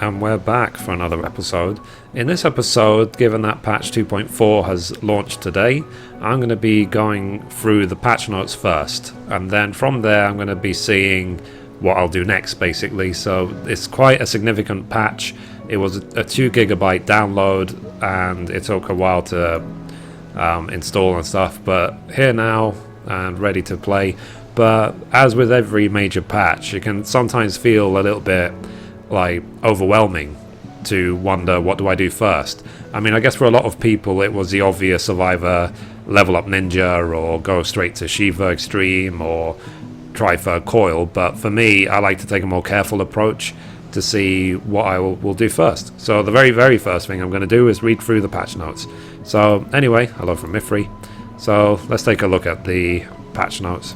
And we're back for another episode. In this episode, given that patch 2.4 has launched today, I'm going to be going through the patch notes first, and then from there I'm going to be seeing what I'll do next, basically. So it's quite a significant patch. It was a 2 gigabyte download, and it took a while to install and stuff, but here now and ready to play. But as with every major patch, it can sometimes feel a little bit like overwhelming to wonder, what do I do first? I mean, I guess for a lot of people it was the obvious of either level up Ninja or go straight to Shiva Extreme or try for Coil, but for me I like to take a more careful approach to see what I will do first. So the very first thing I'm going to do is read through the patch notes. So anyway, hello from Mithrie. So let's take a look at the patch notes.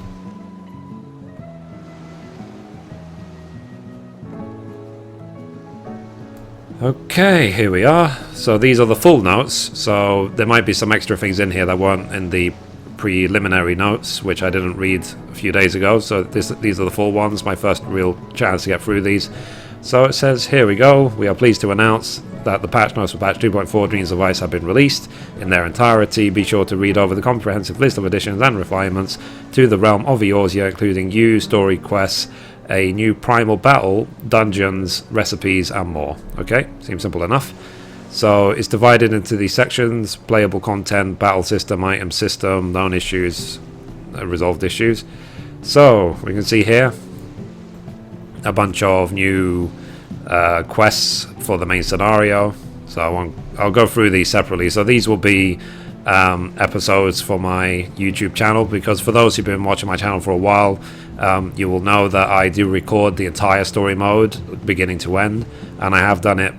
Okay, here we are. So these are the full notes, so there might be some extra things in here that weren't in the preliminary notes, which I didn't read a few days ago, so these are the full ones, my first real chance to get through these. So it says, here we go, we are pleased to announce that the patch notes for patch 2.4 Dreams of Ice have been released in their entirety. Be sure to read over the comprehensive list of additions and refinements to the Realm of Eorzea, including new story quests, a new Primal battle, dungeons, recipes, and more. Okay, seems simple enough. So it's divided into these sections: playable content, battle system, item system, known issues, resolved issues. So we can see here a bunch of new quests for the main scenario. So I'll go through these separately. So these will be episodes for my YouTube channel, because for those who've been watching my channel for a while, you will know that I do record the entire story mode beginning to end, and I have done it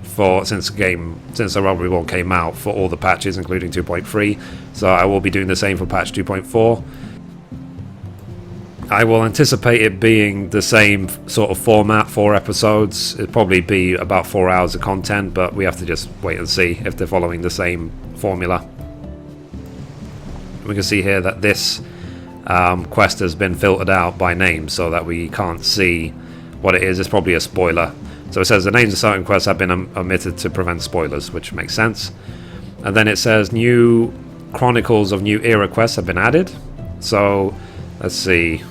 since the Realm Reborn came out, for all the patches including 2.3. so I will be doing the same for patch 2.4. I will anticipate it being the same sort of format, 4 episodes. It'll probably be about 4 hours of content, but we have to just wait and see if they're following the same formula. We can see here that this quest has been filtered out by name so that we can't see what it is. It's probably a spoiler. So it says the names of certain quests have been omitted to prevent spoilers, which makes sense. And then it says new Chronicles of New Era quests have been added. So let's see.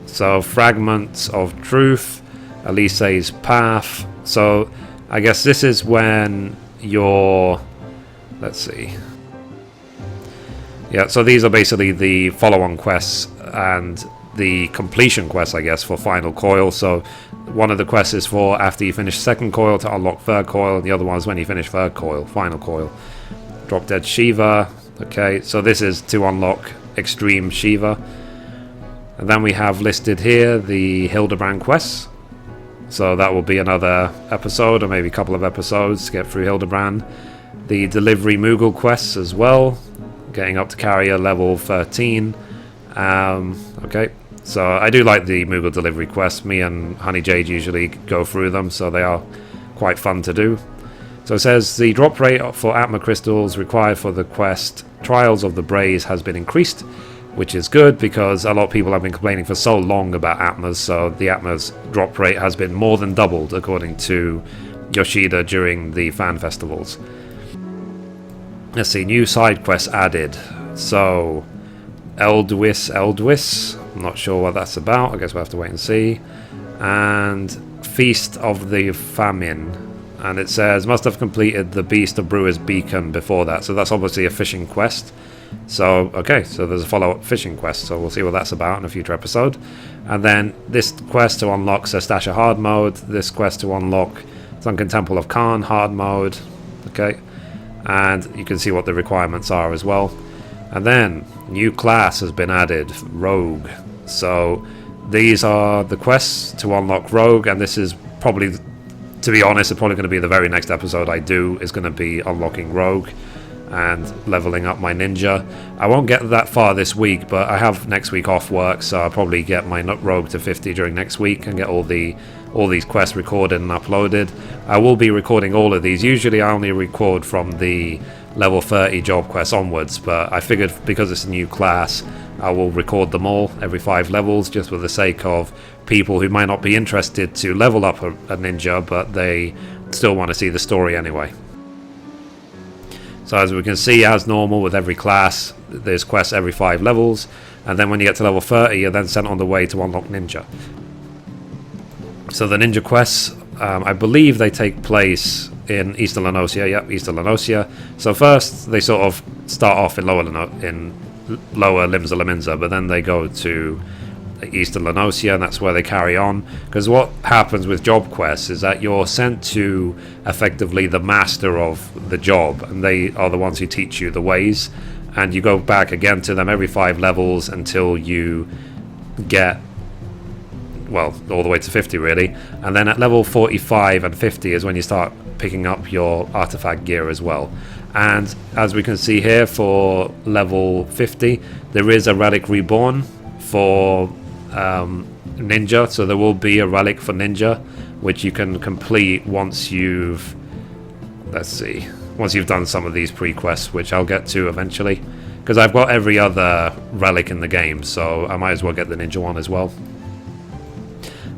So Fragments of Truth, Elise's Path. So I guess this is when you're, let's see. Yeah, so these are basically the follow-on quests and the completion quests, I guess, for Final Coil. So one of the quests is for after you finish second Coil to unlock third Coil, and the other one is when you finish third Coil, Final Coil. Drop Dead Shiva. Okay, so this is to unlock Extreme Shiva. And then we have listed here the Hildibrand quests. So that will be another episode, or maybe a couple of episodes to get through Hildibrand. The Delivery Moogle quests as well, getting up to carrier level 13. Okay, so I do like the Moogle delivery quests. Me and Honey Jade usually go through them, so they are quite fun to do. So it says the drop rate for Atma crystals required for the quest Trials of the Braze has been increased, which is good because a lot of people have been complaining for so long about Atmas. So the Atmas drop rate has been more than doubled, according to Yoshida, during the fan festivals. Let's see, new side quests added. So Eldwis, I'm not sure what that's about. I guess we'll have to wait and see. And Feast of the Famine, and it says must have completed the Beast of Brewer's Beacon before that. So that's obviously a fishing quest. So okay, so there's a follow-up fishing quest, so we'll see what that's about in a future episode. And then this quest to unlock Sestasha hard mode, this quest to unlock Sunken Temple of Khan hard mode. Okay, and you can see what the requirements are as well. And then new class has been added, Rogue. So these are the quests to unlock Rogue, and this is probably, to be honest, it's probably going to be the very next episode I do is going to be unlocking Rogue and leveling up my ninja. I won't get that far this week, but I have next week off work, so I'll probably get my Rogue to 50 during next week and get all these quests recorded and uploaded. I will be recording all of these. Usually I only record from the level 30 job quests onwards, but I figured because it's a new class, I will record them all every 5 levels, just for the sake of people who might not be interested to level up a ninja, but they still want to see the story anyway. So as we can see, as normal with every class, there's quests every 5 levels, and then when you get to level 30, you're then sent on the way to unlock ninja. So the ninja quests, I believe they take place in Eastern Lanosia. Yep, Eastern Lanosia. So first they sort of start off in lower Limsa Lominsa, but then they go to Eastern Lanosia, and that's where they carry on. Because what happens with job quests is that you're sent to effectively the master of the job, and they are the ones who teach you the ways, and you go back again to them every 5 levels until you get, well, all the way to 50 really, and then at level 45 and 50 is when you start picking up your artifact gear as well. And as we can see here, for level 50 there is a relic reborn for ninja, so there will be a relic for ninja which you can complete once you've, let's see, once you've done some of these pre-quests, which I'll get to eventually, because I've got every other relic in the game, so I might as well get the ninja one as well.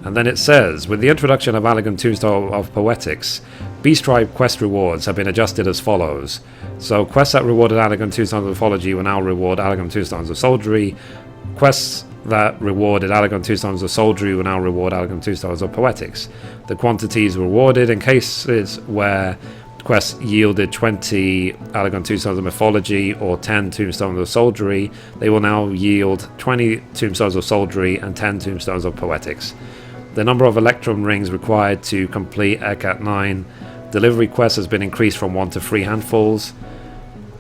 And then it says, with the introduction of Allagan Tombstone of Poetics, B-Stripe quest rewards have been adjusted as follows. So quests that rewarded Allagan Tombstones of Mythology will now reward Allagan Tombstones of Soldiery. Quests that rewarded Allagan Tombstones of Soldiery will now reward Allagan Tombstones of Poetics. The quantities rewarded in cases where quests yielded 20 Allagan Tombstones of Mythology or 10 Tombstones of Soldiery, they will now yield 20 Tombstones of Soldiery and 10 Tombstones of Poetics. The number of Electrum rings required to complete ECAT 9 delivery quests has been increased from 1 to 3 handfuls.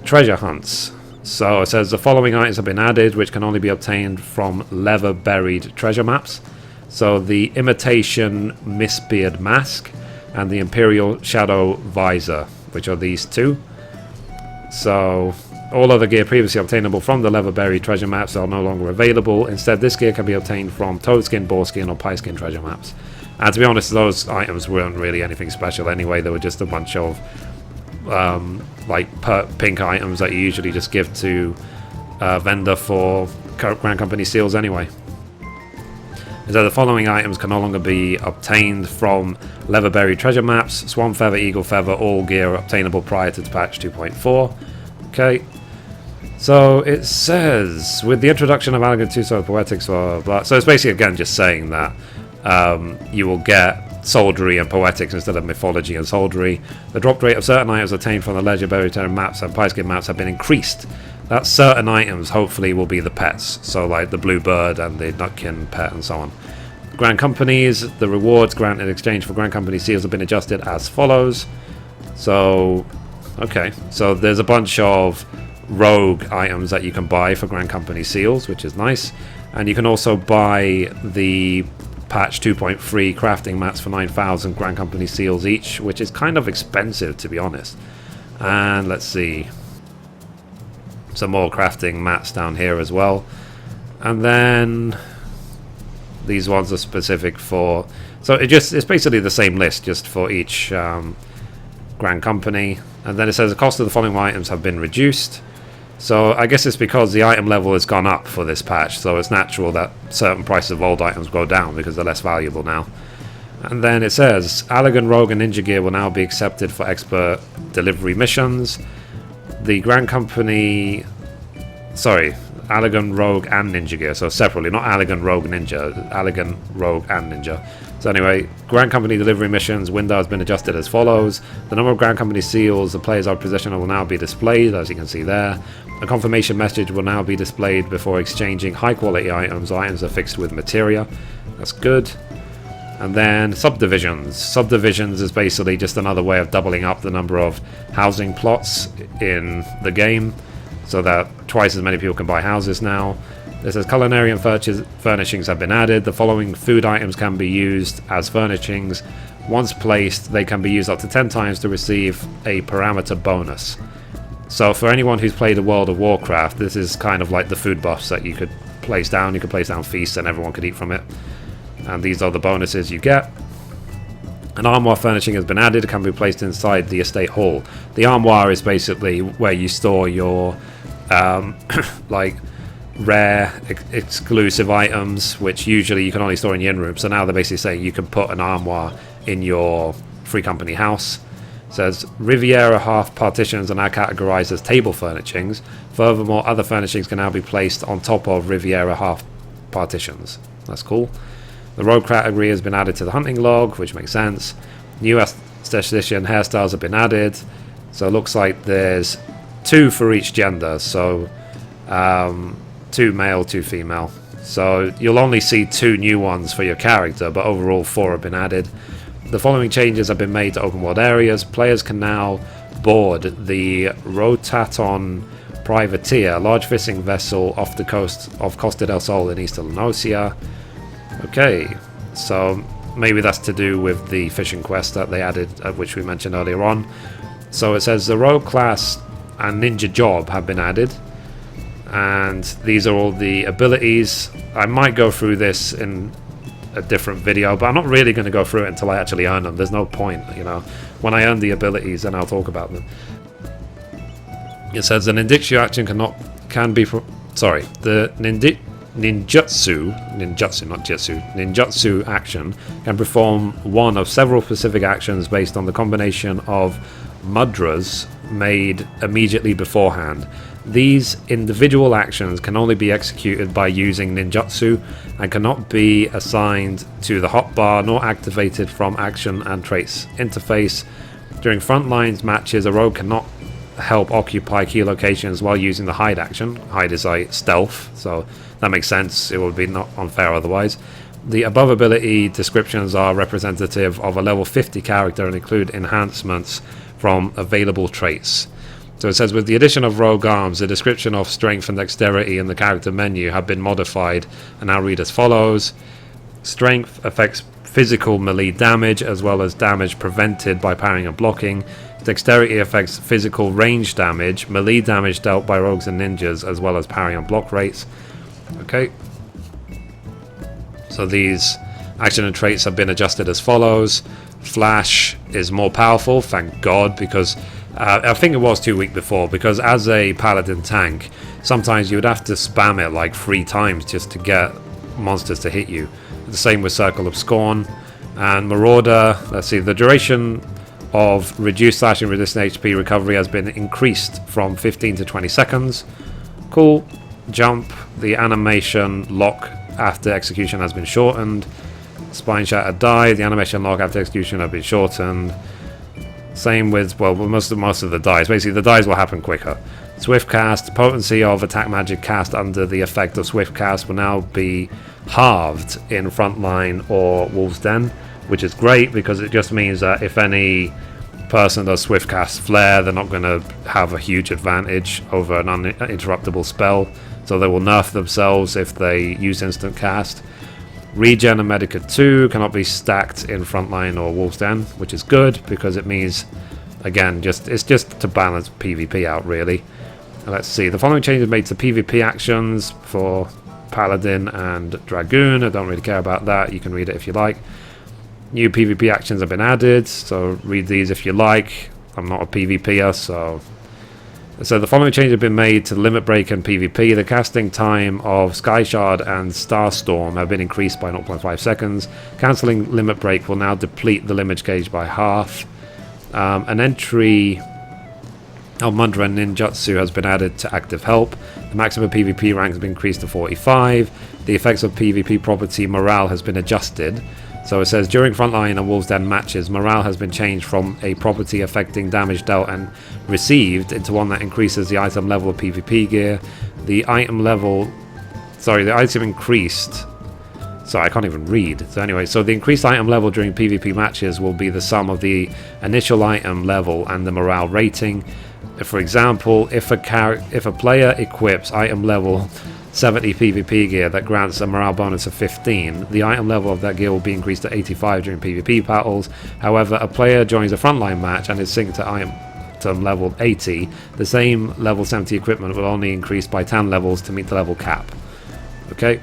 Treasure hunts. So it says the following items have been added, which can only be obtained from leather buried treasure maps. So the Imitation Mistbeard Mask and the Imperial Shadow Visor, which are these two. So all other gear previously obtainable from the leather buried treasure maps are no longer available. Instead, this gear can be obtained from toadskin, boarskin or pieskin treasure maps. And to be honest, those items weren't really anything special anyway. They were just a bunch of pink items that you usually just give to a vendor for Grand Company seals anyway. So the following items can no longer be obtained from leather buried treasure maps: Swan Feather, Eagle Feather, all gear obtainable prior to patch 2.4. Okay. So it says, with the introduction of Allagan Tombstone of Poetics, blah, blah, blah. So it's basically again just saying that you will get Soldiery and Poetics instead of Mythology and Soldiery. The drop rate of certain items obtained from the Ledger Buried maps and Pieskin maps have been increased. That certain items hopefully will be the pets, so like the Blue Bird and the Nutkin pet and so on. Grand Companies, the rewards granted in exchange for Grand Company seals have been adjusted as follows. So, okay, so there's a bunch of rogue items that you can buy for Grand Company seals, which is nice. And you can also buy the patch 2.3 crafting mats for 9,000 Grand Company seals each, which is kind of expensive to be honest. And let's see, some more crafting mats down here as well. And then these ones are specific for, so it's basically the same list just for each Grand Company. And then it says the cost of the following items have been reduced. So I guess it's because the item level has gone up for this patch, so it's natural that certain prices of old items go down because they're less valuable now. And then it says Allagan Rogue and Ninja Gear will now be accepted for expert delivery missions. The Grand Company, sorry, Allagan Rogue and Ninja Gear, so separately, not Allagan Rogue Ninja, Allagan Rogue and Ninja. So anyway, Grand Company delivery missions window has been adjusted as follows. The number of Grand Company seals the players are possession will now be displayed, as you can see there. A confirmation message will now be displayed before exchanging high quality items. Items are fixed with materia. That's good. And then subdivisions. Subdivisions is basically just another way of doubling up the number of housing plots in the game, so that twice as many people can buy houses now. This says culinary and furnishings have been added. The following food items can be used as furnishings. Once placed, they can be used up to 10 times to receive a parameter bonus. So for anyone who's played a World of Warcraft, this is kind of like the food buffs that you could place down. You could place down feasts and everyone could eat from it. And these are the bonuses you get. An armoire furnishing has been added. It can be placed inside the estate hall. The armoire is basically where you store your like rare exclusive items, which usually you can only store in your inn room. So now they're basically saying you can put an armoire in your Free Company House. It says Riviera half partitions are now categorized as table furnishings. Furthermore, other furnishings can now be placed on top of Riviera half partitions. That's cool. The rogue category has been added to the hunting log, which makes sense. New esthetician hairstyles have been added. So it looks like there's 2 for each gender. So 2 male, 2 female. So you'll only see 2 new ones for your character, but overall 4 have been added. The following changes have been made to open world areas. Players can now board the Rotaton Privateer, a large fishing vessel off the coast of Costa del Sol in East Alonosia. Okay, so maybe that's to do with the fishing quest that they added, which we mentioned earlier on. So it says the Rogue class and Ninja Job have been added. And these are all the abilities. I might go through this in a different video, but I'm not really going to go through it until I actually earn them. There's no point, you know. When I earn the abilities, then I'll talk about them. It says the ninjutsu action ninjutsu action can perform one of several specific actions based on the combination of mudras made immediately beforehand. These individual actions can only be executed by using ninjutsu and cannot be assigned to the hotbar nor activated from action and traits interface. During frontlines matches, a rogue cannot help occupy key locations while using the hide action. Hide is like stealth, so that makes sense. It would be not unfair otherwise. The above ability descriptions are representative of a level 50 character and include enhancements from available traits. So it says with the addition of rogue arms, the description of strength and dexterity in the character menu have been modified and now read as follows. Strength affects physical melee damage as well as damage prevented by parrying and blocking. Dexterity affects physical range damage, melee damage dealt by rogues and ninjas, as well as parry and block rates. Okay. So these action and traits have been adjusted as follows. Flash is more powerful, thank God, because I think it was too weak before, because as a paladin tank, sometimes you would have to spam it like 3 times just to get monsters to hit you. The same with Circle of Scorn. And Marauder, let's see, the duration of reduced slashing resistant HP recovery has been increased from 15 to 20 seconds. Cool. Jump, the animation lock after execution has been shortened. Spine Shatter Die, the animation lock after execution has been shortened. Same with, well, most of the dies. Basically, the dies will happen quicker. Swift Cast, potency of attack magic cast under the effect of Swift Cast will now be halved in Frontline or Wolf's Den, which is great because it just means that if any person does Swift Cast Flare, they're not going to have a huge advantage over an uninterruptible spell, so they will nerf themselves if they use Instant Cast. Regen and Medica 2 cannot be stacked in Frontline or Wolf's Den, which is good because it means, again, it's just to balance PvP out, really. Let's see, the following changes made to PvP actions for Paladin and Dragoon. I don't really care about that, you can read it if you like. New PvP actions have been added, so read these if you like. I'm not a PvPer, so the following changes have been made to Limit Break and PvP. The casting time of Sky Shard and Starstorm have been increased by 0.5 seconds. Cancelling Limit Break will now deplete the limit gauge by half. An entry of Mudra and Ninjutsu has been added to Active Help. The maximum PvP rank has been increased to 45. The effects of PvP property Morale has been adjusted. So it says, during Frontline and Wolves Den matches, morale has been changed from a property affecting damage dealt and received into one that increases the item level of PvP gear. The item increased. Sorry, I can't even read. So anyway, so the increased item level during PvP matches will be the sum of the initial item level and the morale rating. For example, if a player equips item level 70 PvP gear that grants a morale bonus of 15, the item level of that gear will be increased to 85 during PvP battles. However, a player joins a frontline match and is synced to item level 80, the same level 70 equipment will only increase by 10 levels to meet the level cap. Okay,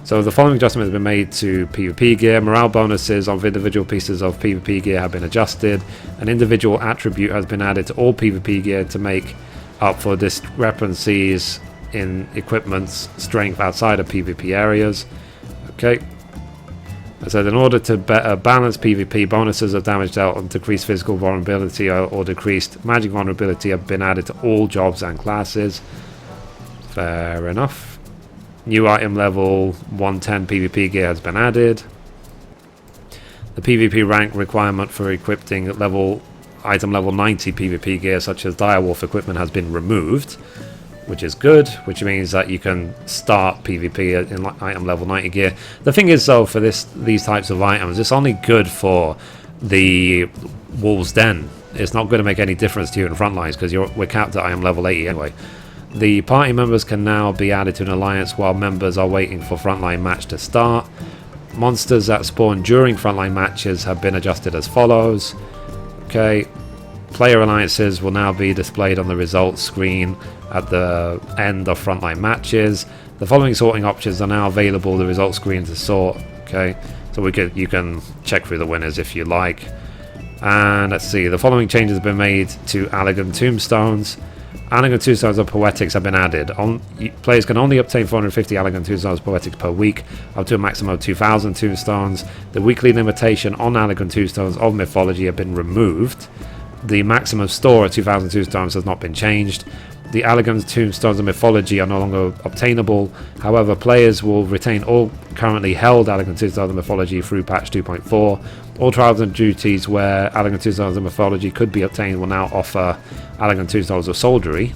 so the following adjustment has been made to PvP gear. Morale bonuses of individual pieces of PvP gear have been adjusted. An individual attribute has been added to all PvP gear to make up for discrepancies in equipment's strength outside of PvP areas. Okay. I said, in order to better balance PvP, bonuses of damage dealt and decreased physical vulnerability or decreased magic vulnerability have been added to all jobs and classes. Fair enough. New item level 110 PvP gear has been added. The PvP rank requirement for equipping item level 90 PvP gear such as direwolf equipment has been removed, which is good, which means that you can start PvP in item level 90 gear. The thing is though, for these types of items, it's only good for the Wolves Den. It's not going to make any difference to you in frontlines because we're capped at item level 80 anyway. The party members can now be added to an alliance while members are waiting for frontline match to start. Monsters that spawn during frontline matches have been adjusted as follows. Okay, player alliances will now be displayed on the results screen at the end of frontline matches. The following sorting options are now available, the results screen to sort. Okay, so you can check through the winners if you like. And let's see, the following changes have been made to Allegan Tombstones. Allegan Tombstones of Poetics have been added. Players can only obtain 450 Allegan Tombstones Poetics per week, up to a maximum of 2,000 Tombstones. The weekly limitation on Allegan Tombstones of Mythology have been removed. The maximum store at 2,000 Tombstones has not been changed. The Allegan Tombstones of Mythology are no longer obtainable. However, players will retain all currently held Allegan Tombstones of Mythology through patch 2.4. All trials and duties where Allegan Tombstones of Mythology could be obtained will now offer Allegan Tombstones of Soldiery.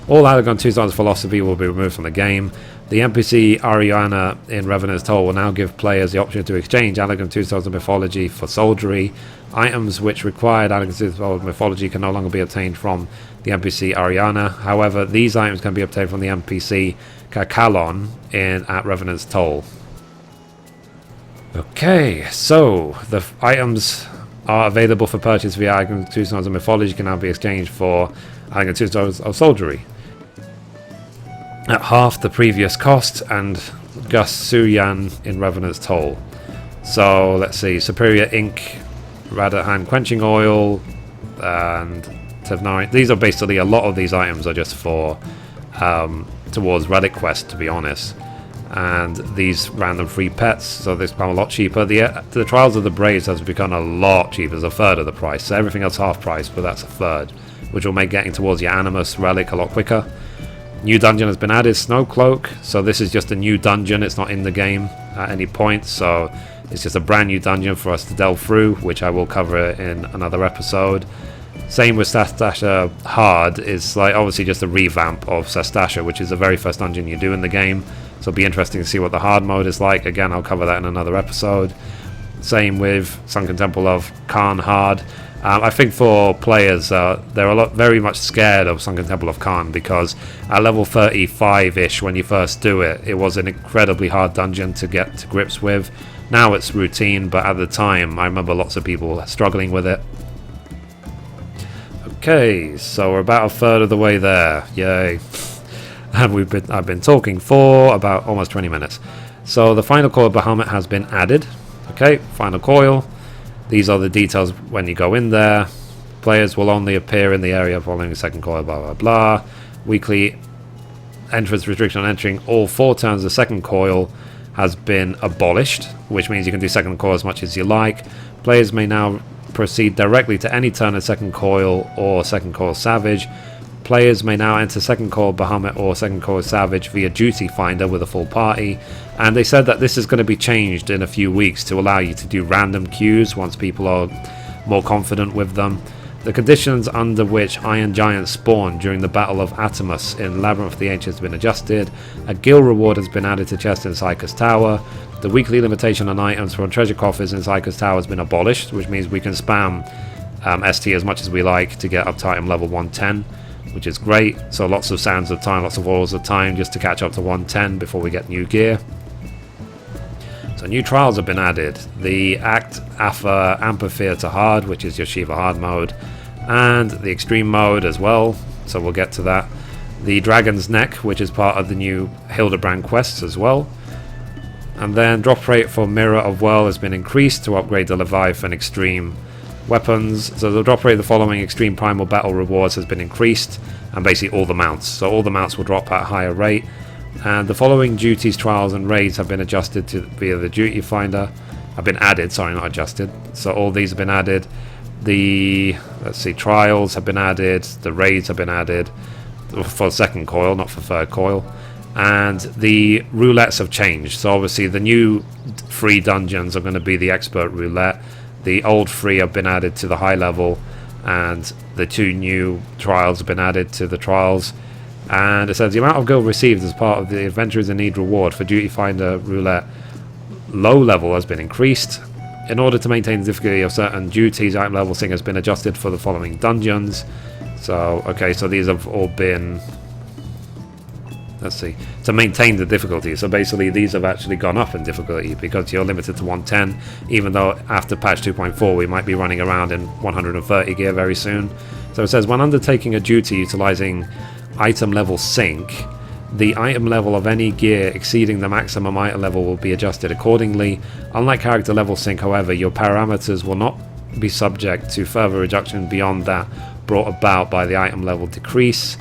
All Allegan Tombstones of Philosophy will be removed from the game. The NPC Ariana in Revenant's Toll will now give players the option to exchange Allegan Tombstones of Mythology for Soldiery. Items which required Allegan Tombstones of Mythology can no longer be obtained from the NPC Ariana. However, these items can be obtained from the NPC Kakalon at Revenant's Toll. Okay, so the items are available for purchase via Allegan Tombstones of Mythology can now be exchanged for Allegan Tombstones of Soldiery at half the previous cost, and Gus Suyan in Revenant's Toll. So let's see, Superior Ink, Radahan Quenching Oil, and Tevnari. These are basically, a lot of these items are just for towards Relic Quest, to be honest. And these random free pets, so this become a lot cheaper. The Trials of the Braves has become a lot cheaper, it's a third of the price. So everything else half price, but that's a third, which will make getting towards your Animus Relic a lot quicker. New dungeon has been added, Snow Cloak. So this is just a new dungeon, it's not in the game at any point, so it's just a brand new dungeon for us to delve through, which I will cover in another episode. Same with Sastasha Hard, it's like obviously just a revamp of Sastasha, which is the very first dungeon you do in the game. So it'll be interesting to see what the hard mode is like. Again, I'll cover that in another episode. Same with Sunken Temple of Khan Hard. I think for players, they're very much scared of Sunken Temple of Khan because at level 35-ish, when you first do it, it was an incredibly hard dungeon to get to grips with. Now it's routine, but at the time, I remember lots of people struggling with it. Okay, so we're about a third of the way there. Yay. And I've been talking for about almost 20 minutes. So the final coil Bahamut has been added. Okay, final coil. These are the details when you go in there. Players will only appear in the area following the second coil, blah blah blah. Weekly entrance restriction on entering all 4 turns of the second coil has been abolished, which means you can do second coil as much as you like. Players may now proceed directly to any turn of second coil or second coil Savage. Players may now enter second coil Bahamut or second coil Savage via Duty Finder with a full party, and they said that this is going to be changed in a few weeks to allow you to do random queues once people are more confident with them. The conditions under which Iron Giants spawn during the Battle of Atomus in Labyrinth of the Ancients has been adjusted. A guild reward has been added to chests in Psychus Tower. The weekly limitation on items from treasure coffers in Psychus Tower has been abolished, which means we can spam ST as much as we like to get up to item level 110. Which is great. So lots of sands of time, lots of oils of time just to catch up to 110 before we get new gear. So new trials have been added. The Act Alpha Amphitheater Hard, which is your Shiva hard mode, and the extreme mode as well, so we'll get to that. The Dragon's Neck, which is part of the new Hildibrand quests as well. And then drop rate for Mirror of Well has been increased to upgrade the Leviathan Extreme weapons. So the drop rate of the following extreme primal battle rewards has been increased, and basically all the mounts. So all the mounts will drop at a higher rate. And the following duties, trials, and raids have been adjusted to via the duty finder. Have been added, sorry, not adjusted. So all these have been added. The, let's see, trials have been added. The raids have been added for second coil, not for third coil. And the roulettes have changed. So obviously the new free dungeons are going to be the expert roulette. The old free have been added to the high level, and the 2 new trials have been added to the trials. And it says the amount of gold received as part of the Adventurers in Need reward for Duty Finder Roulette low level has been increased. In order to maintain the difficulty of certain duties, item level sync has been adjusted for the following dungeons. So, okay, so these have all been, let's see, to maintain the difficulty. So basically these have actually gone up in difficulty because you're limited to 110, even though after patch 2.4 we might be running around in 130 gear very soon. So it says when undertaking a duty utilizing item level sync, the item level of any gear exceeding the maximum item level will be adjusted accordingly. Unlike character level sync, however, your parameters will not be subject to further reduction beyond that brought about by the item level decrease.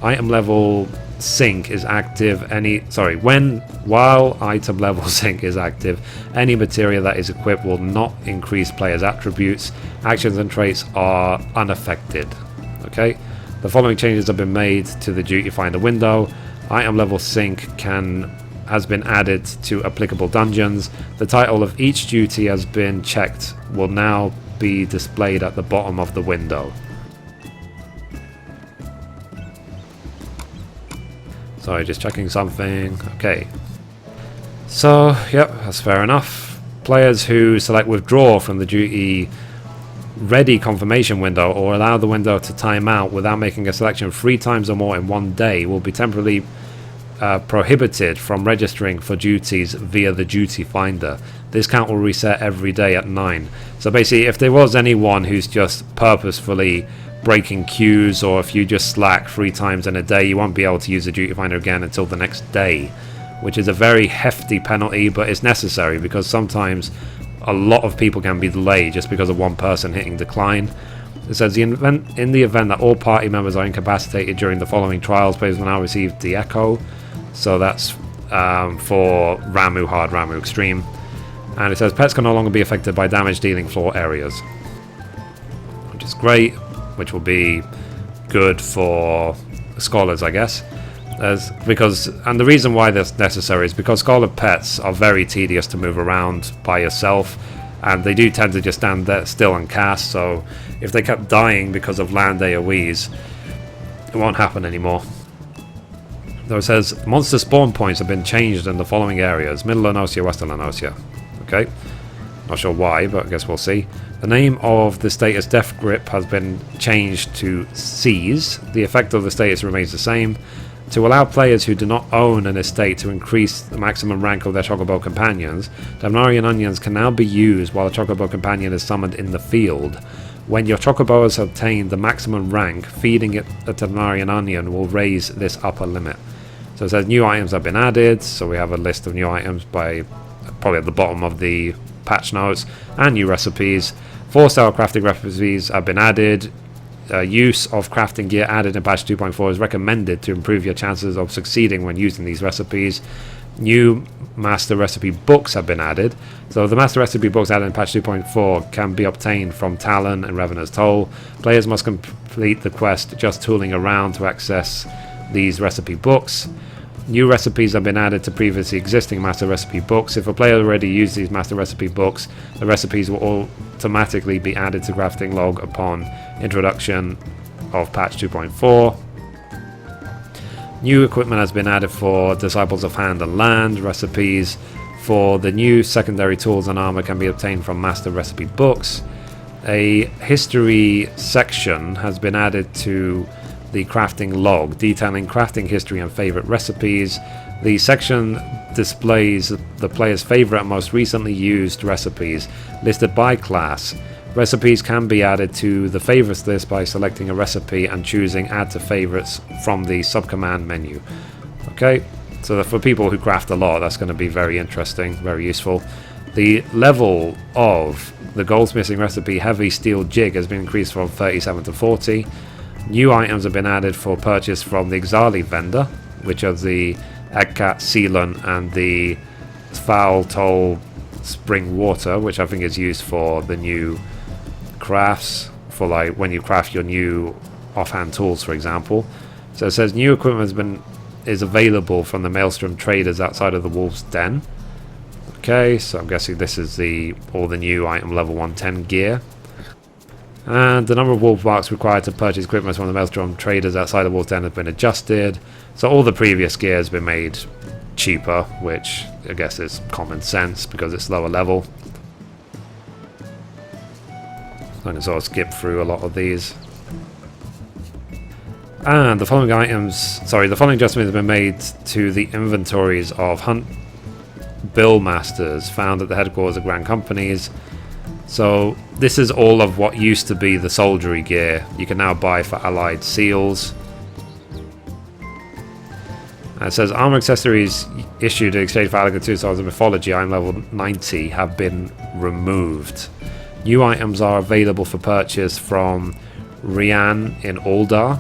Item level sync is active while item level sync is active, any material that is equipped will not increase players' attributes. Actions and traits are unaffected. Okay, the following changes have been made to the duty finder window. Item level sync has been added to applicable dungeons. The title of each duty has been checked will now be displayed at the bottom of the window. Sorry, just checking something. Okay. So, yep, that's fair enough. Players who select withdraw from the duty ready confirmation window or allow the window to time out without making a selection 3 times or more in one day will be temporarily prohibited from registering for duties via the duty finder. This count will reset every day at 9. So basically, if there was anyone who's just purposefully breaking queues, or if you just slack 3 times in a day, you won't be able to use the duty finder again until the next day, which is a very hefty penalty, but it's necessary because sometimes a lot of people can be delayed just because of one person hitting decline. It says in the event that all party members are incapacitated during the following trials, players will now receive the Echo. So that's for Ramu Hard, Ramu Extreme. And it says pets can no longer be affected by damage dealing floor areas, which is great, which will be good for scholars, I guess. And the reason why that's necessary is because scholar pets are very tedious to move around by yourself, and they do tend to just stand there still and cast. So if they kept dying because of land AoEs, it won't happen anymore. Though it says monster spawn points have been changed in the following areas: Middle Lanosia, Western Lanosia. Okay, not sure why, but I guess we'll see. The name of the status Death Grip has been changed to Seize. The effect of the status remains the same. To allow players who do not own an estate to increase the maximum rank of their Chocobo companions, Temnarian Onions can now be used while a Chocobo companion is summoned in the field. When your Chocobo has obtained the maximum rank, feeding it a Temnarian Onion will raise this upper limit. So it says new items have been added, so we have a list of new items by probably at the bottom of the patch notes, and new recipes. 4-star crafting recipes have been added. Use of crafting gear added in patch 2.4 is recommended to improve your chances of succeeding when using these recipes. New master recipe books have been added. So the master recipe books added in patch 2.4 can be obtained from Talon and Revenor's Toll. Players must complete the quest just tooling around to access these recipe books. New recipes have been added to previously existing master recipe books. If a player already used these master recipe books, the recipes will automatically be added to crafting log upon introduction of patch 2.4. New equipment has been added for Disciples of Hand and Land. Recipes for the new secondary tools and armor can be obtained from master recipe books. A history section has been added to the crafting log, detailing crafting history and favorite recipes. The section displays the player's favorite and most recently used recipes listed by class. Recipes can be added to the favorites list by selecting a recipe and choosing add to favorites from the subcommand menu. Okay, so for people who craft a lot, that's going to be very interesting, very useful. The level of the goldsmithing recipe heavy steel jig has been increased from 37 to 40. New items have been added for purchase from the Ixali vendor, which are the Eggcat Sealant and the Foul Toll Spring Water, which I think is used for the new crafts, for like when you craft your new offhand tools, for example. So it says new equipment is available from the Maelstrom traders outside of the Wolf's Den. Okay, so I'm guessing this is all the new item level 110 gear. And the number of wolf marks required to purchase equipment from the Maelstrom traders outside the Wolf's Den has been adjusted. So all the previous gear has been made cheaper, which I guess is common sense because it's lower level. I can sort of skip through a lot of these. And the following adjustments have been made to the inventories of Hunt Bill Masters found at the headquarters of Grand Companies. So this is all of what used to be the soldiery gear you can now buy for allied seals. And it says armor accessories issued in exchange for Alligan 2 Souls of Mythology item level 90 have been removed. New items are available for purchase from Rian in Uldar.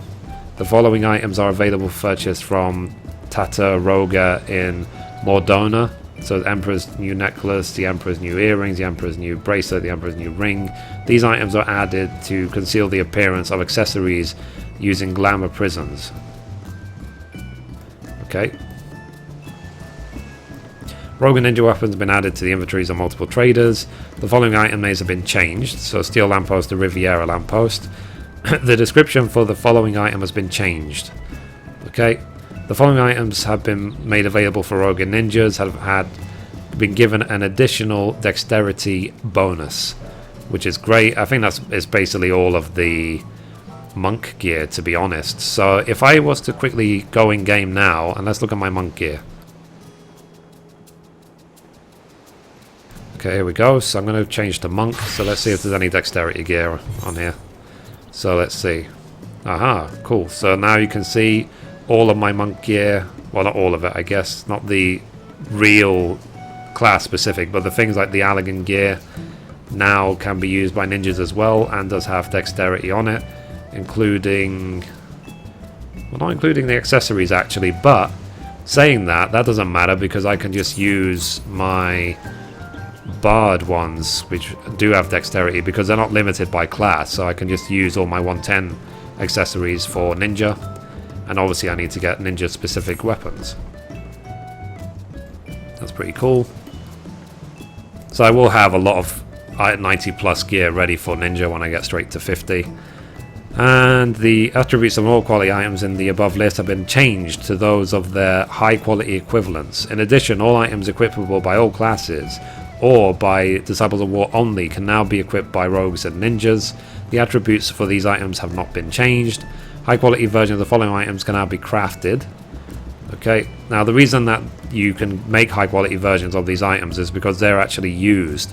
The following items are available for purchase from Tata Roga in Mordona. So the Emperor's new necklace, the Emperor's new earrings, the Emperor's new bracelet, the Emperor's new ring. These items are added to conceal the appearance of accessories using glamour prisons. Okay. Rogue and Ninja weapons have been added to the inventories of multiple traders. The following item names have been changed. So Steel Lamppost to Riviera Lamppost. The description for the following item has been changed. Okay. The following items have been made available for Rogue and Ninjas, have been given an additional dexterity bonus, which is great. I think it's basically all of the monk gear, to be honest. So if I was to quickly go in game now, and let's look at my monk gear. Okay, here we go. So I'm going to change to monk. So let's see if there's any dexterity gear on here. So let's see. Aha, cool. So now you can see all of my monk gear. Well, not all of it, I guess. Not the real class specific, but the things like the Alligan gear now can be used by ninjas as well, and does have dexterity on it, including... well, not including the accessories actually, but saying that doesn't matter because I can just use my Bard ones, which do have dexterity, because they're not limited by class, so I can just use all my 110 accessories for ninja, and obviously I need to get ninja specific weapons. That's pretty cool. So I will have a lot of 90 plus gear ready for ninja when I get straight to 50. And the attributes of all quality items in the above list have been changed to those of their high quality equivalents. In addition, all items equipable by all classes or by Disciples of War only can now be equipped by rogues and ninjas. The attributes for these items have not been changed. High quality versions of the following items can now be crafted. Okay, now the reason that you can make high quality versions of these items is because they're actually used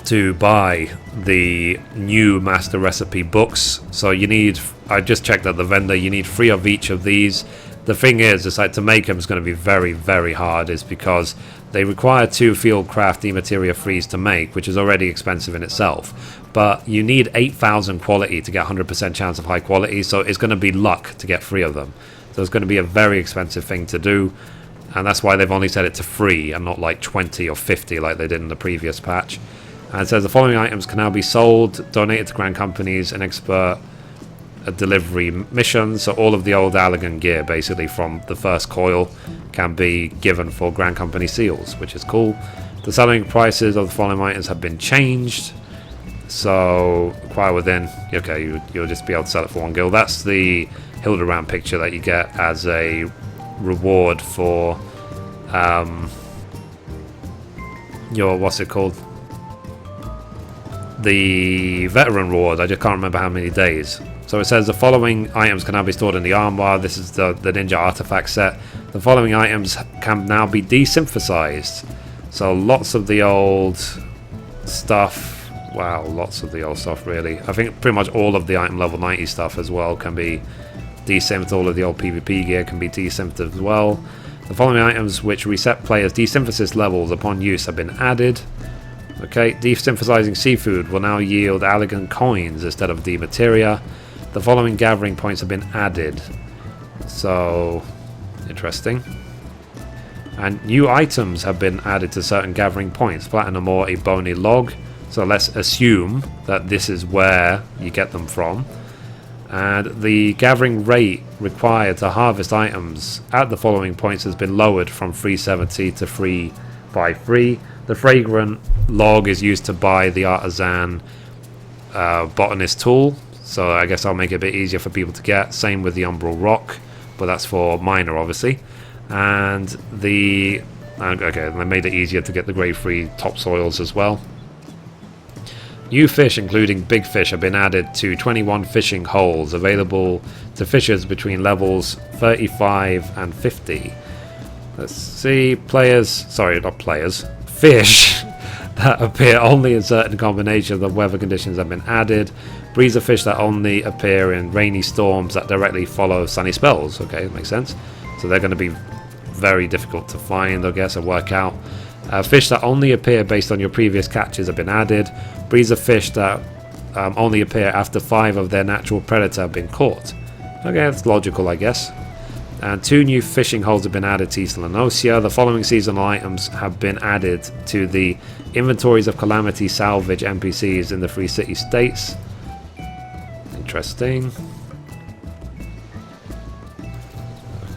to buy the new master recipe books. So you need, I just checked at the vendor, you need 3 of each of these. The thing is, it's like to make them is going to be very, very hard, is because they require 2 Fieldcraft Emateria Frees to make, which is already expensive in itself. But you need 8,000 quality to get 100% chance of high quality, so it's going to be luck to get 3 of them. So it's going to be a very expensive thing to do, and that's why they've only set it to 3 and not like 20 or 50 like they did in the previous patch. And it says the following items can now be sold, donated to grand companies, and expert delivery missions. So all of the old Alligan gear, basically from the first Coil, can be given for grand company seals, which is cool. The selling prices of the following items have been changed. So acquire within, okay, you'll just be able to sell it for 1 gil. That's the Hildibrand picture that you get as a reward for your, what's it called? The veteran reward. I just can't remember how many days. So it says the following items can now be stored in the armbar. This is the ninja artifact set. The following items can now be desynthesized. So lots of the old stuff. Wow, lots of the old stuff really. I think pretty much all of the item level 90 stuff as well can be desynthed. All of the old PvP gear can be desynthed as well. The following items which reset players' desynthesis levels upon use have been added. Okay, desynthesizing seafood will now yield Alligan coins instead of D-materia. The following gathering points have been added. So, Interesting. And new items have been added to certain gathering points. Platinum ore, a bony log. So let's assume that this is where you get them from. And the gathering rate required to harvest items at the following points has been lowered from 370 to 353. The fragrant log is used to buy the artisan botanist tool. So I guess I'll make it a bit easier for people to get. Same with the umbral rock, but that's for miner obviously. And the okay, they made it easier to get the grade 3 topsoils as well. New fish, including big fish, have been added to 21 fishing holes available to fishers between levels 35 and 50. Let's see, fish that appear only in certain combinations of weather conditions have been added. Breezer fish that only appear in rainy storms that directly follow sunny spells. Okay, that makes sense. So they're going to be very difficult to find, I guess, and work out. Fish that only appear based on your previous catches have been added. Breeds of fish that only appear after 5 of their natural predator have been caught. Okay, that's logical, I guess. And 2 new fishing holes have been added to East Lanosia. The following seasonal items have been added to the inventories of Calamity salvage NPCs in the 3 city states. Interesting.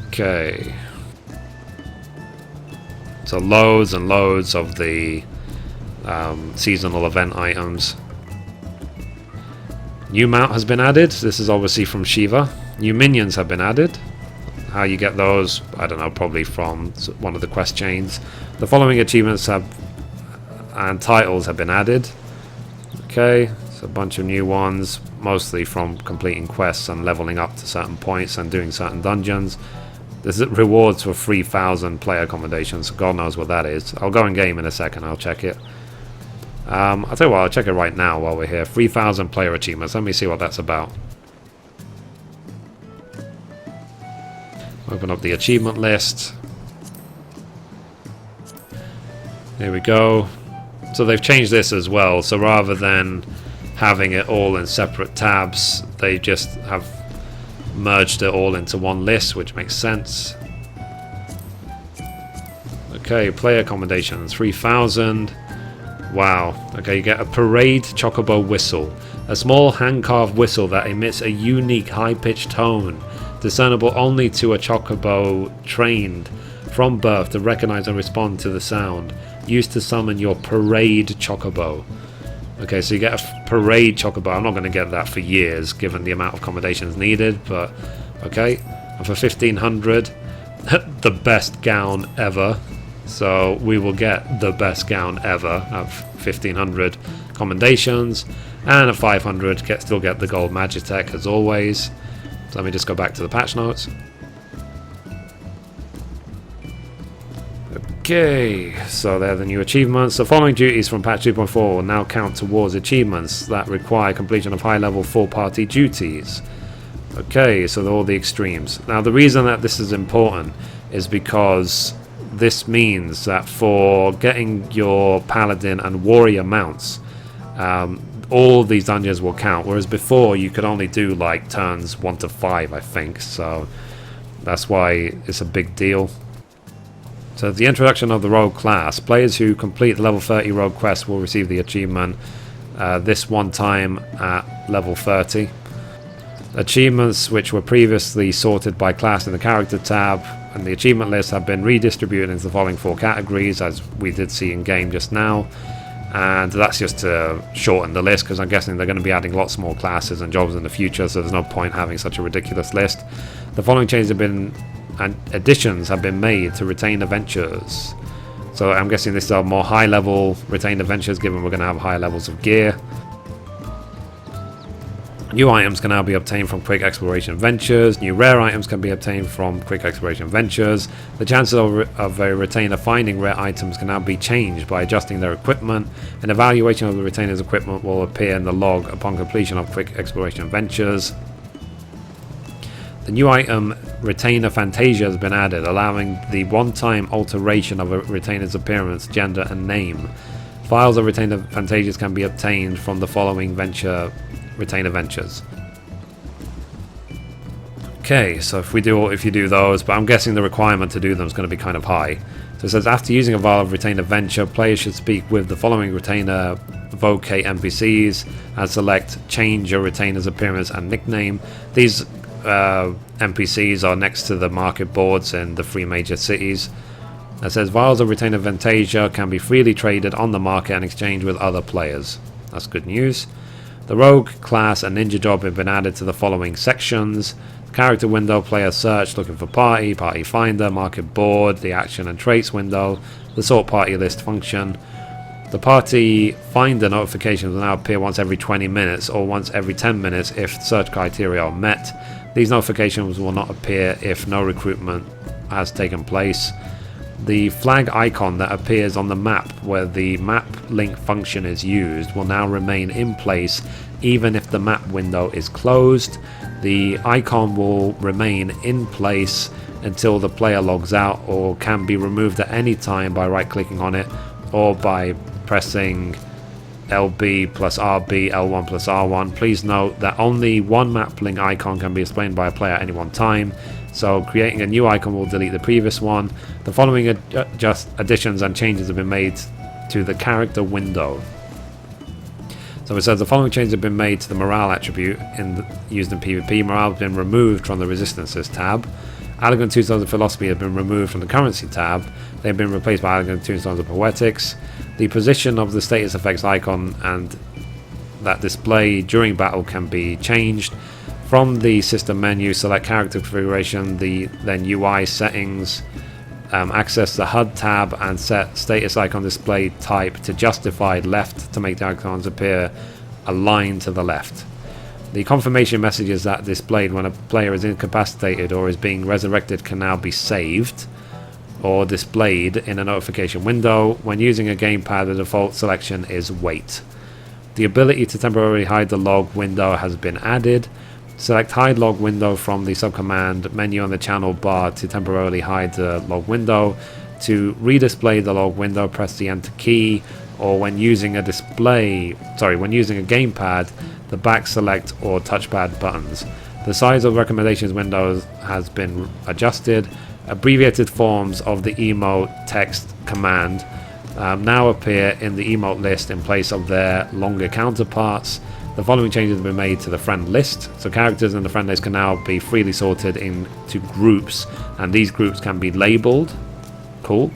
Okay. So loads and loads of the seasonal event items. New mount has been added. This is obviously from Shiva. New minions have been added. How you get those, I don't know, probably from one of the quest chains. The following achievements and titles have been added. Okay, so a bunch of new ones, mostly from completing quests and leveling up to certain points and doing certain dungeons. There's rewards for 3,000 player accommodations. God knows what that is. I'll go in game in a second. I'll check it. I'll tell you what. I'll check it right now while we're here. 3,000 player achievements. Let me see what that's about. Open up the achievement list. Here we go. So they've changed this as well. So rather than having it all in separate tabs, they just have merged it all into one list, which makes sense. Okay, player accommodations 3,000. Wow. Okay, you get a parade chocobo whistle, a small hand-carved whistle that emits a unique high-pitched tone discernible only to a chocobo trained from birth to recognize and respond to the sound, used to summon your parade chocobo. Okay, so you get a parade chocobo. I'm not going to get that for years, given the amount of accommodations needed, but okay. And for 1,500, the best gown ever. So we will get the best gown ever at 1,500 commendations, and at 500, still get the gold Magitech as always. So let me just go back to the patch notes. Okay, so they're the new achievements. The following duties from patch 2.4 will now count towards achievements that require completion of high-level full-party duties. Okay, so they're all the extremes. Now, the reason that this is important is because this means that for getting your paladin and warrior mounts, all these dungeons will count, whereas before you could only do like turns 1 to 5, I think. So that's why it's a big deal. So the introduction of the rogue class. Players who complete the level 30 rogue quest will receive the achievement this one time at level 30. Achievements which were previously sorted by class in the character tab and the achievement list have been redistributed into the following 4 categories, as we did see in game just now. And that's just to shorten the list, because I'm guessing they're going to be adding lots more classes and jobs in the future, so there's no point having such a ridiculous list. The following changes have been, and additions have been made to retained adventures. So I'm guessing these are more high level retained adventures, given we're going to have higher levels of gear. New items can now be obtained from quick exploration ventures. New rare items can be obtained from quick exploration ventures. The chances of a retainer finding rare items can now be changed by adjusting their equipment. An evaluation of the retainer's equipment will appear in the log upon completion of quick exploration ventures. The new item Retainer Fantasia has been added, allowing the one-time alteration of a retainer's appearance, gender and name. Files of Retainer Fantasias can be obtained from the following retainer ventures. Okay, so if you do those, but I'm guessing the requirement to do them is going to be kind of high. So it says after using a vial of retainer venture, players should speak with the following retainer vocate NPCs and select change your retainer's appearance and nickname. These NPCs are next to the market boards in the 3 major cities. It says vials of retainer Fantasia can be freely traded on the market and exchanged with other players. That's good news. The rogue class and ninja job have been added to the following sections: character window, player search, looking for party, party finder, market board, the action and traits window, the sort party list function. The party finder notifications will now appear once every 20 minutes or once every 10 minutes if search criteria are met. These notifications will not appear if no recruitment has taken place. The flag icon that appears on the map where the map link function is used will now remain in place even if the map window is closed. The icon will remain in place until the player logs out, or can be removed at any time by right clicking on it or by pressing LB plus RB, L1 plus R1. Please note that only one map link icon can be displayed by a player at any one time, so creating a new icon will delete the previous one. The following additions and changes have been made to the character window. So it says the following changes have been made to the morale attribute used in PvP. Morale has been removed from the resistances tab. Elegant Tombstones of Philosophy have been removed from the currency tab. They have been replaced by Elegant Tombstones of Poetics. The position of the status effects icon and that display during battle can be changed. From the system menu, select character configuration, then UI settings, access the HUD tab and set status icon display type to justified left to make the icons appear aligned to the left. The confirmation messages that displayed when a player is incapacitated or is being resurrected can now be saved or displayed in a notification window. When using a gamepad, the default selection is wait. The ability to temporarily hide the log window has been added. Select hide log window from the subcommand menu on the channel bar to temporarily hide the log window. To redisplay the log window, press the enter key, or when using a gamepad, the back select or touchpad buttons. The size of recommendations windows has been adjusted. Abbreviated forms of the emote text command now appear in the emote list in place of their longer counterparts. The following changes have been made to the friend list. So characters in the friend list can now be freely sorted into groups, and these groups can be labeled. Cool.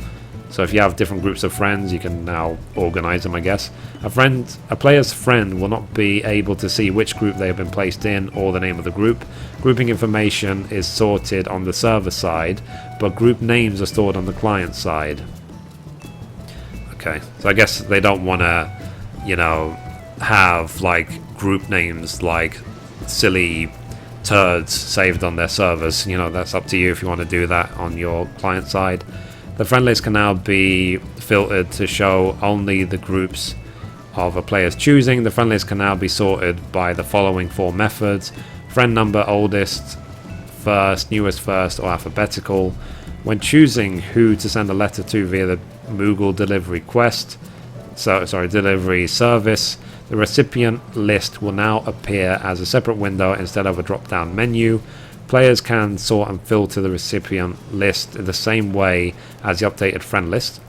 So if you have different groups of friends, you can now organize them, I guess. A player's friend will not be able to see which group they have been placed in or the name of the group. Grouping information is sorted on the server side, but group names are stored on the client side. Okay, so I guess they don't want to, have like group names like silly turds saved on their servers. That's up to you if you want to do that on your client side. The friend list can now be filtered to show only the groups of a player's choosing. The friend list can now be sorted by the following 4 methods: friend number, oldest first, newest first, or alphabetical. When choosing who to send a letter to via the Moogle delivery delivery service, the recipient list will now appear as a separate window instead of a drop-down menu. Players can sort and filter the recipient list in the same way as the updated friend list.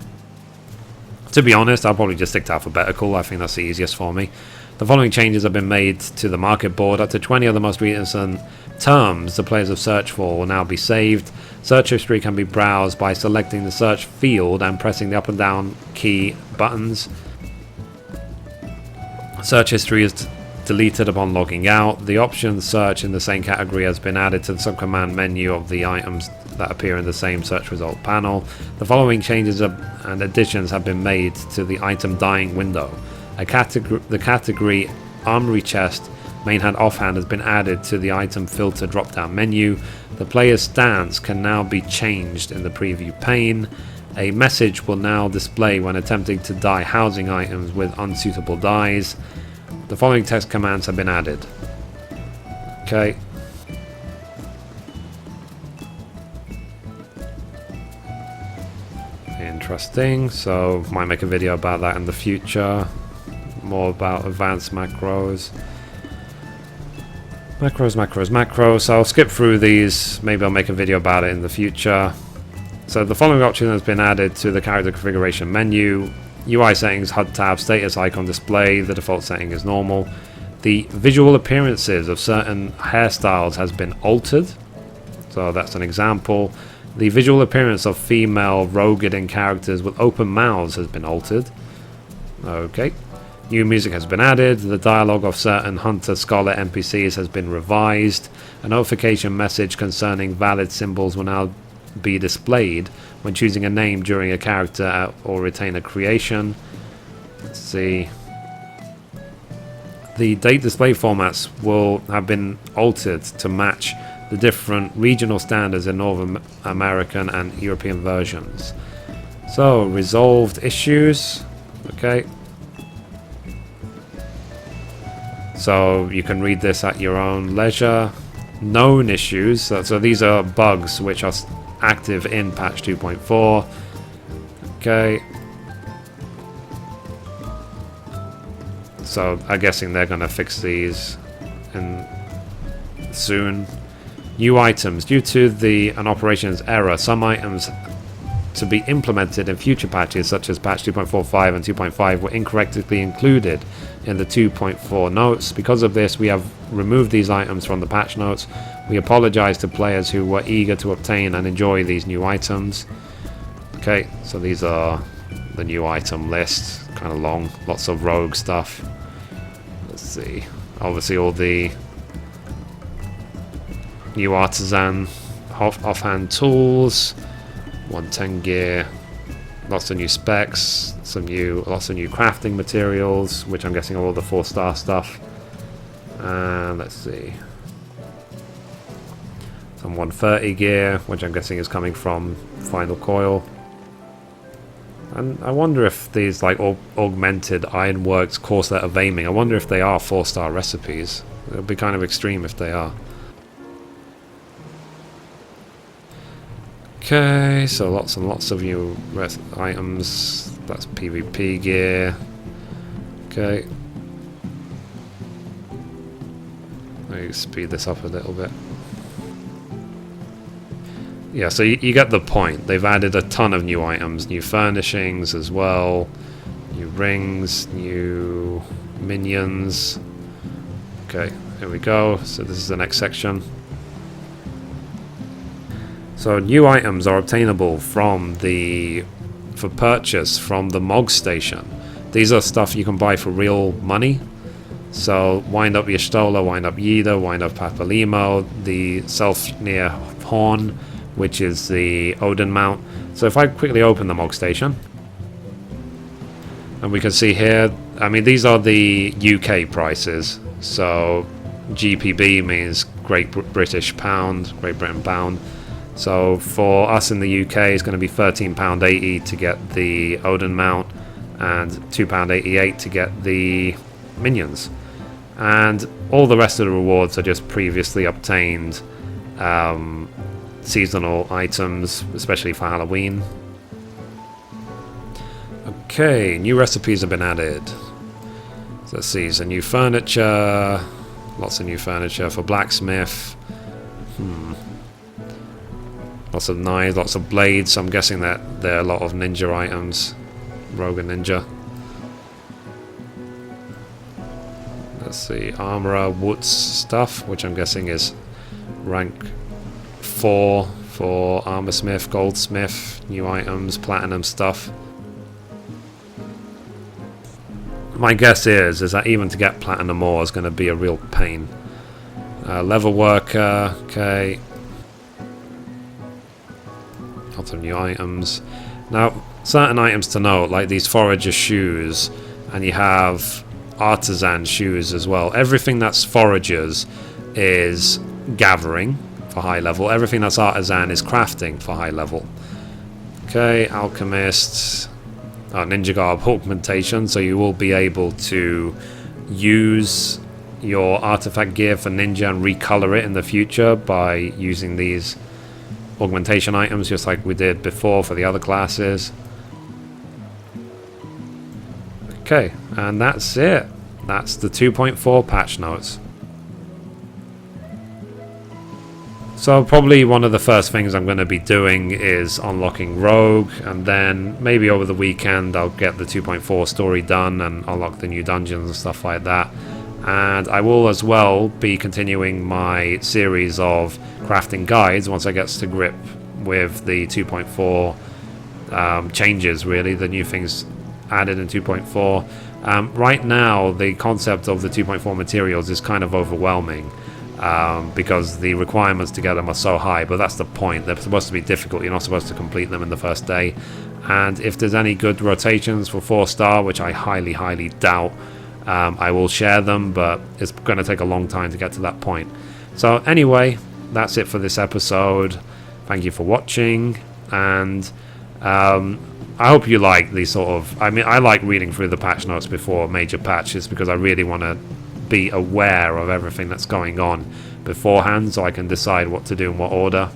To be honest, I'll probably just stick to alphabetical. I think that's the easiest for me. The following changes have been made to the market board. Up to 20 of the most recent terms the players have searched for will now be saved. Search history can be browsed by selecting the search field and pressing the up and down key buttons. Search history is deleted upon logging out. The option search in the same category has been added to the subcommand menu of the items that appear in the same search result panel. The following changes and additions have been made to the item dying window. The category armory chest main hand offhand has been added to the item filter drop down menu. The player's stance can now be changed in the preview pane. A message will now display when attempting to dye housing items with unsuitable dyes. The following text commands have been added. Okay. Interesting. So, might make a video about that in the future. More about advanced macros. Macros, macros, macros. I'll skip through these. Maybe I'll make a video about it in the future. So the following option has been added to the character configuration menu. UI settings, HUD tab, status icon display. The default setting is normal. The visual appearances of certain hairstyles has been altered. So that's an example. The visual appearance of female Rogadin characters with open mouths has been altered. Okay. New music has been added. The dialogue of certain Hunter Scholar NPCs has been revised. A notification message concerning valid symbols will now be displayed when choosing a name during a character or retainer creation. Let's see. The date display formats will have been altered to match the different regional standards in North American and European versions. So, resolved issues. Okay. So, you can read this at your own leisure. Known issues. So these are bugs which are active in patch 2.4. Okay. So, I'm guessing they're going to fix these soon. New items. Due to an operations error, some items to be implemented in future patches, such as patch 2.45 and 2.5, were incorrectly included in the 2.4 notes. Because of this, we have removed these items from the patch notes. We apologize to players who were eager to obtain and enjoy these new items. Okay, so these are the new item list. Kind of long, lots of rogue stuff. Let's see. Obviously all the new artisan offhand tools, 110 gear, lots of new specs, lots of new crafting materials, which I'm guessing are all the 4-star stuff. And let's see, some 130 gear, which I'm guessing is coming from Final Coil. And I wonder if these like augmented ironworks corset of aiming, I wonder if they are 4-star recipes. It would be kind of extreme if they are. Okay, so lots and lots of new items. That's PvP gear. Okay. Let me speed this up a little bit. Yeah, so you get the point. They've added a ton of new items, new furnishings as well, new rings, new minions. Okay, here we go. So this is the next section. So new items are obtainable for purchase from the Mog Station. These are stuff you can buy for real money. So wind up Y'shtola, wind up Yida, wind up Papalimo, the Selfnir Horn, which is the Odin mount. So if I quickly open the Mog Station, and we can see here, I mean these are the UK prices. So GPB means Great British Pound, Great Britain Pound. So for us in the UK, it's going to be £13.80 to get the Odin mount and £2.88 to get the minions. And all the rest of the rewards are just previously obtained seasonal items, especially for Halloween. Okay, new recipes have been added. So let's see, so new furniture, lots of new furniture for blacksmith. Lots of knives, lots of blades. So I'm guessing that there are a lot of ninja items. Rogue and ninja. Let's see, armorer, woods stuff, which I'm guessing is rank 4 for armorsmith, goldsmith, new items, platinum stuff. My guess is that even to get platinum ore is going to be a real pain. Level worker, okay. Lots of new items. Now, certain items to note, like these forager shoes, and you have artisan shoes as well. Everything that's foragers is gathering for high level. Everything that's artisan is crafting for high level. Okay, alchemist, ninja garb augmentation, so you will be able to use your artifact gear for ninja and recolor it in the future by using these augmentation items, just like we did before for the other classes. Okay, and that's it. That's the 2.4 patch notes. So probably one of the first things I'm going to be doing is unlocking Rogue, and then maybe over the weekend I'll get the 2.4 story done and unlock the new dungeons and stuff like that. And I will as well be continuing my series of crafting guides once I get to grip with the 2.4 changes, really, the new things added in 2.4. Right now, the concept of the 2.4 materials is kind of overwhelming. Because the requirements to get them are so high, but that's the point. They're supposed to be difficult. You're not supposed to complete them in the first day. And if there's any good rotations for 4-star, which I highly doubt, I will share them, but it's going to take a long time to get to that point. So anyway, that's it for this episode. Thank you for watching, and I hope you like these sort of... I mean, I like reading through the patch notes before major patches because I really want to be aware of everything that's going on beforehand, so I can decide what to do in what order,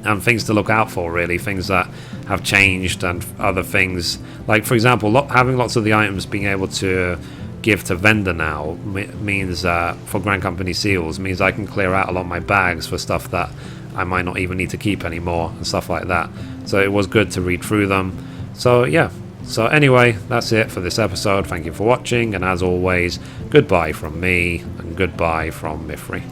and things to look out for, really, things that have changed, and other things like, for example, having lots of the items being able to give to vendor now means for Grand Company seals means I can clear out a lot of my bags for stuff that I might not even need to keep anymore and stuff like that. So it was good to read through them. So yeah. So anyway, that's it for this episode. Thank you for watching, and as always, goodbye from me, and goodbye from Mithrie.